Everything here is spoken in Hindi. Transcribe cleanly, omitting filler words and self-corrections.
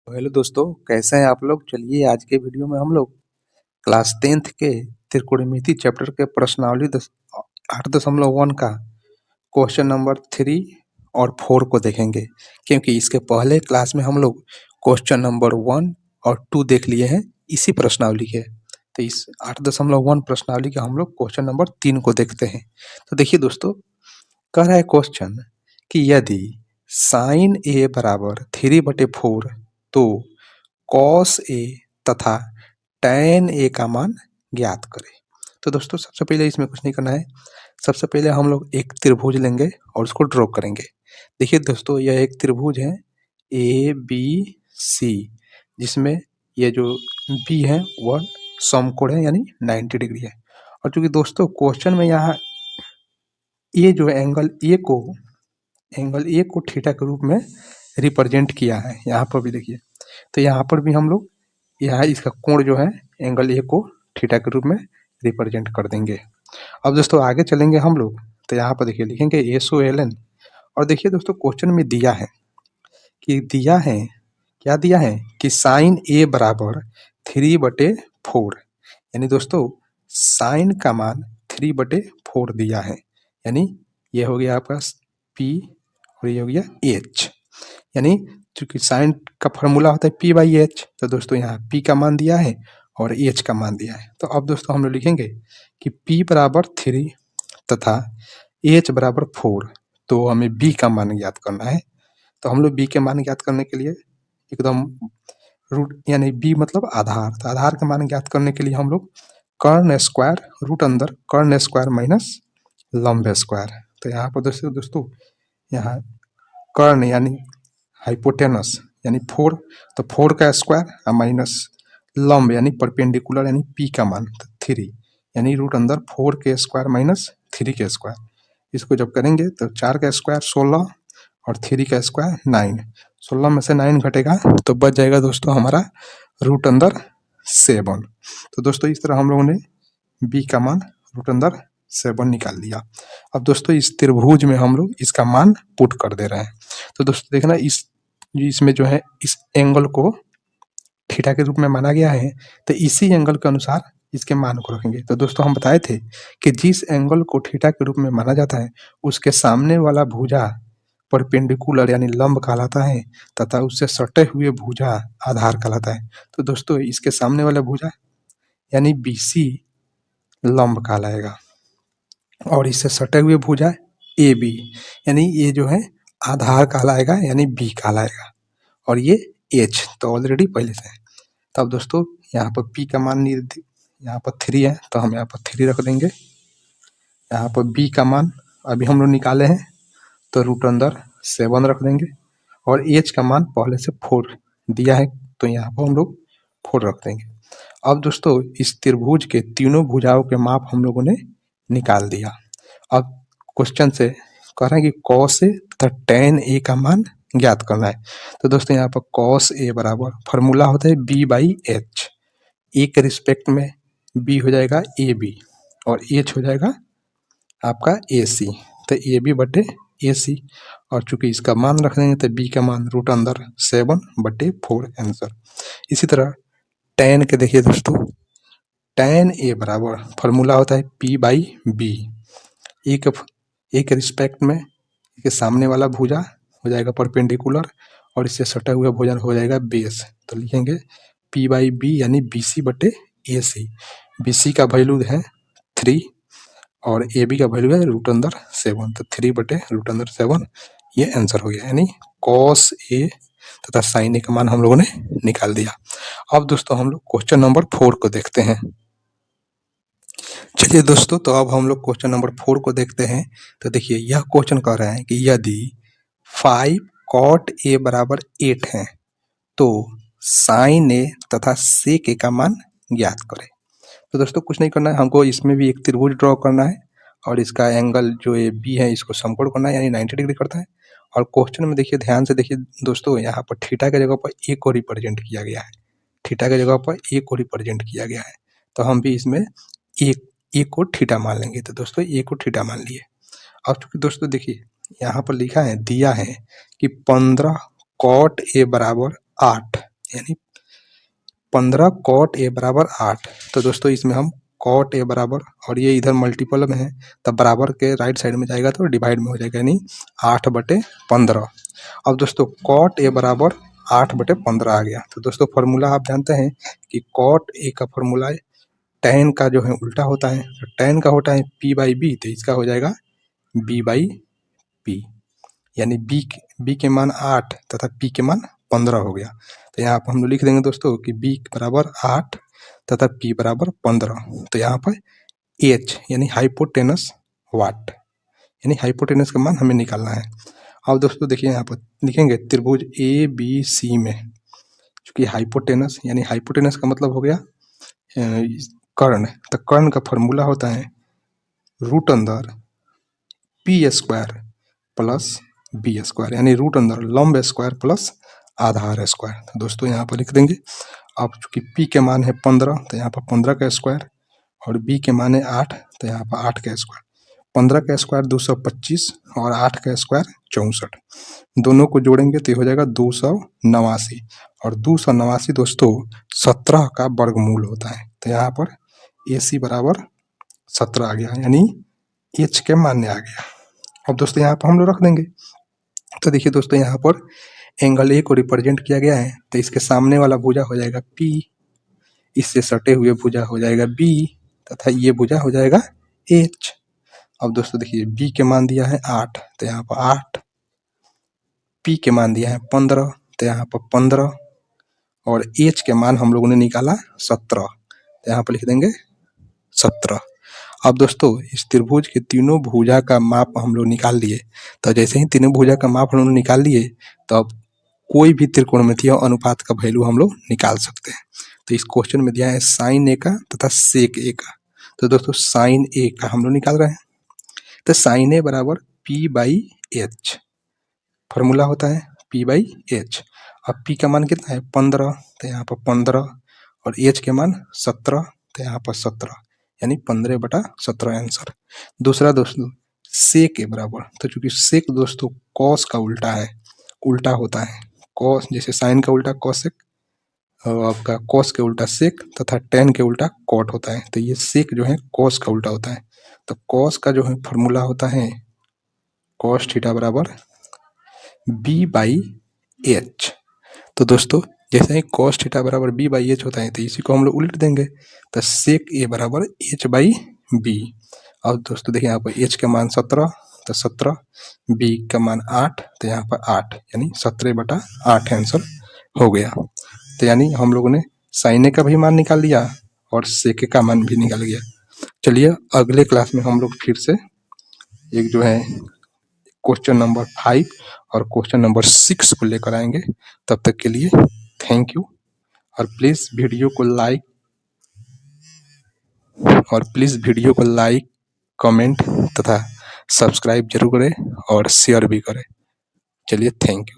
हेलो दोस्तों, कैसे हैं आप लोग। चलिए आज के वीडियो में हम लोग क्लास 10th के त्रिकोणमिति चैप्टर के प्रश्नावली 8.1 का क्वेश्चन नंबर 3 और 4 को देखेंगे। क्योंकि इसके पहले क्लास में हम लोग क्वेश्चन नंबर 1 और 2 देख लिए हैं इसी प्रश्नावली के। तो इस 8.1 प्रश्नावली के हम लोग क्वेश्चन नंबर 3 को देखते हैं। तो देखिए दोस्तों, कह रहा है क्वेश्चन कि यदि साइन ए बराबर 3/4 तो कॉस ए तथा टैन ए का मान ज्ञात करें। तो दोस्तों सबसे पहले इसमें कुछ नहीं करना है। सबसे पहले हम लोग एक त्रिभुज लेंगे और उसको ड्रॉ करेंगे। देखिए दोस्तों, यह एक त्रिभुज है ए बी सी, जिसमें ये जो बी है वह समकोण है यानी 90 डिग्री है। और चूंकि दोस्तों क्वेश्चन में यहाँ ये जो एंगल ए को थीटा के रूप में रिप्रेजेंट किया है, यहाँ पर भी देखिए। तो यहाँ पर भी हम लोग यहाँ इसका कोण जो है एंगल ए को थीटा के रूप में रिप्रेजेंट कर देंगे। अब दोस्तों आगे चलेंगे हम लोग, तो यहाँ पर देखिए लिखेंगे SOLN। और देखिए दोस्तों क्वेश्चन में दिया है क्या दिया है कि साइन ए बराबर 3/4, यानी दोस्तों साइन का मान 3/4 दिया है। यानी ये हो गया आपका P और ये हो गया H। यानी चूंकि साइन का फॉर्मूला होता है P/H, तो दोस्तों यहाँ P का मान दिया है और H का मान दिया है। तो अब दोस्तों हम लोग लिखेंगे कि P बराबर 3 तथा H बराबर 4, तो हमें B का मान ज्ञात करना है। तो हम लोग B के मान ज्ञात करने के लिए एकदम रूट यानी B मतलब आधार, तो आधार के मान ज्ञात करने के लिए हम लोग कर्ण स्क्वायर रूट अंदर कर्ण स्क्वायर माइनस लंब स्क्वायर। तो यहाँ पर दोस्तों यहाँ कर्ण यानी हाइपोटेनस यानी 4, तो 4 का स्क्वायर माइनस लंब यानी परपेंडिकुलर यानी P का मान 3, यानी रूट अंदर 4 के स्क्वायर माइनस 3 के स्क्वायर। इसको जब करेंगे तो 4 का स्क्वायर 16 और 3 का स्क्वायर 9। 16 में से 9 घटेगा तो बच जाएगा दोस्तों हमारा रूट अंदर 7। तो दोस्तों इस तरह हम लोगों ने B का मान रूट अंदर 7 निकाल लिया। अब दोस्तों इस त्रिभुज में हम लोग इसका मान पुट कर दे रहे हैं। तो दोस्तों देखना इसमें जो है इस एंगल को थीटा के रूप में माना गया है, तो इसी एंगल के अनुसार इसके मान को रखेंगे। तो दोस्तों हम बताए थे कि जिस एंगल को थीटा के रूप में माना जाता है उसके सामने वाला भुजा परपेंडिकुलर यानी लंब कहलाता है तथा उससे सटे हुए भुजा आधार कहलाता है। तो दोस्तों इसके सामने वाला भुजा यानी BC लंब कहलाएगा और इससे सटे हुए भुजा AB यानी ये जो है आधार कहलाएगा यानी B कहलाएगा, और ये H तो ऑलरेडी पहले से है। तब दोस्तों यहाँ पर P का मान यहाँ पर 3 है तो हम यहाँ पर 3 रख देंगे। यहाँ पर B का मान अभी हम लोग निकाले हैं तो रूट अंदर 7 रख देंगे, और H का मान पहले से 4 दिया है तो यहाँ पर हम लोग 4 रख देंगे। अब दोस्तों इस त्रिभुज के तीनों भुजाओं के माप हम लोगों ने निकाल दिया। अब क्वेश्चन से कह रहे हैं कि cos A तथा tan A का मान ज्ञात करना है। तो दोस्तों यहाँ पर cos A बराबर फॉर्मूला होता है B/H। A के रिस्पेक्ट में B हो जाएगा AB और H हो जाएगा आपका AC, तो AB/AC। और चूंकि इसका मान रख देंगे तो B का मान रूट अंदर 7/4 आंसर। इसी तरह tan के देखिए दोस्तों, tan A बराबर फॉर्मूला होता है P/B। ए के रिस्पेक्ट में के सामने वाला भुजा हो जाएगा परपेंडिकुलर और इससे सटा हुआ भुजा हो जाएगा बेस। तो लिखेंगे P/B यानी BC/AC। BC का वैल्यू है 3 और AB का वैल्यू है रूट अंदर 7, तो 3/√7 ये आंसर हो गया। यानी cos A तथा sin A का मान हम लोगों ने निकाल दिया। अब दोस्तों हम लोग क्वेश्चन नंबर 4 को देखते हैं। चलिए दोस्तों, तो अब हम लोग क्वेश्चन नंबर 4 को देखते हैं। तो देखिए यह क्वेश्चन कह रहा है कि यदि 5 cot A बराबर 8 है तो sin A तथा sec A का मान ज्ञात करें। तो दोस्तों कुछ नहीं करना है, हमको इसमें भी एक त्रिभुज ड्रॉ करना है और इसका एंगल जो ये B है इसको समकोण करना है यानी 90 डिग्री करता है। और क्वेश्चन में देखिए ध्यान से देखिए दोस्तों, यहाँ पर थीटा की जगह पर A को रिप्रेजेंट किया गया है। थीटा की जगह पर A को रिप्रेजेंट किया गया है, तो हम भी इसमें A को थीटा मान लेंगे। तो दोस्तों A को थीटा मान लिए। अब चूंकि दोस्तों देखिए यहाँ पर लिखा है दिया है कि 15 cot A बराबर 8, यानी 15 cot A बराबर 8। तो दोस्तों इसमें हम cot A बराबर, और ये इधर मल्टीपल में है तब बराबर के राइट साइड में जाएगा तो डिवाइड में हो जाएगा, यानी 8/15। अब दोस्तों cot A बराबर 8/15 आ गया। तो दोस्तों फॉर्मूला आप जानते हैं कि cot A का फॉर्मूला tan का जो है उल्टा होता है, तो tan का होता है P/B, तो इसका हो जाएगा B/P, यानी B के मान 8 तथा P के मान 15 हो गया। तो यहाँ पर हम लोग लिख देंगे दोस्तों कि B बराबर 8 तथा P बराबर 15। तो यहाँ पर H यानी हाइपोटेनस वाट, यानी हाइपोटेनस का मान हमें निकालना है। अब दोस्तों देखिए यहाँ पर लिखेंगे त्रिभुज ABC में, चूंकि हाइपोटेनस यानी हाइपोटेनस का मतलब हो गया कर्ण, तो कर्ण का फॉर्मूला होता है √अंदर P² प्लस B², यानी √अंदर लंब स्क्वायर प्लस आधार स्क्वायर। तो दोस्तों यहाँ पर लिख देंगे। अब चूंकि P के मान है 15, तो यहाँ पर 15 का स्क्वायर, और B के मान है 8, तो यहाँ पर 8 का स्क्वायर। 15 का स्क्वायर 225 और 8 का स्क्वायर 64, दोनों को जोड़ेंगे तो हो जाएगा 289, और 289 दोस्तों 17 का वर्गमूल होता है। तो यहाँ पर AC बराबर 17 आ गया, यानी H के मान्य आ गया। अब दोस्तों यहाँ पर हम लोग रख देंगे। तो देखिए दोस्तों यहाँ पर एंगल A को रिप्रेजेंट किया गया है, तो इसके सामने वाला भुजा हो जाएगा P, इससे सटे हुए भुजा हो जाएगा B, तथा ये भुजा हो जाएगा H। अब दोस्तों देखिए B के मान दिया है 8, तो यहाँ पर 8, P के मान दिया है 15, तो यहाँ पर 15, और H के मान हम लोगों ने निकाला 17, तो यहाँ पर लिख देंगे 17। अब दोस्तों इस त्रिभुज के तीनों भुजा का माप हम लोग निकाल लिए। तो जैसे ही तीनों भुजा का माप हम लोग निकाल लिए, तो अब कोई भी त्रिकोणमितीय अनुपात का वैल्यू हम लोग निकाल सकते हैं। तो इस क्वेश्चन में दिया है sin A का तथा sec A का। तो दोस्तों sin A का हम लोग निकाल रहे हैं। तो sin A बराबर P/H, फॉर्मूला होता है P/H। अब P का मान कितना है 15, तो यहाँ पर 15, और H के मान 17, तो यहाँ पर 17, यानी 15/17 आंसर। दूसरा दोस्तों sec A बराबर, तो चूंकि sec दोस्तों cos का उल्टा है, उल्टा होता है cos, जैसे sin का उल्टा cosec, और आपका cos के उल्टा sec तथा tan के उल्टा cot होता है। तो ये sec जो है cos का उल्टा होता है। तो cos का जो है फॉर्मूला होता है cos थीटा बराबर B/H। तो दोस्तों जैसे ही cos थीटा बराबर B/H होता है, तो इसी को हम लोग उल्ट देंगे, तो sec A बराबर H/B। अब दोस्तों देखिए यहाँ पर H का मान 17, तो 17, B का मान 8, तो यहाँ पर 8, यानी 17/8 आंसर हो गया। तो यानी हम लोगों ने sin A का भी मान निकाल लिया और sec A का मान भी निकाल गया। चलिए अगले क्लास में हम लोग फिर से एक जो है क्वेश्चन नंबर 5 और क्वेश्चन नंबर 6 को लेकर आएंगे। तब तक के लिए थैंक यू, और प्लीज़ वीडियो को लाइक कमेंट तथा सब्सक्राइब जरूर करें और शेयर भी करें। चलिए थैंक यू।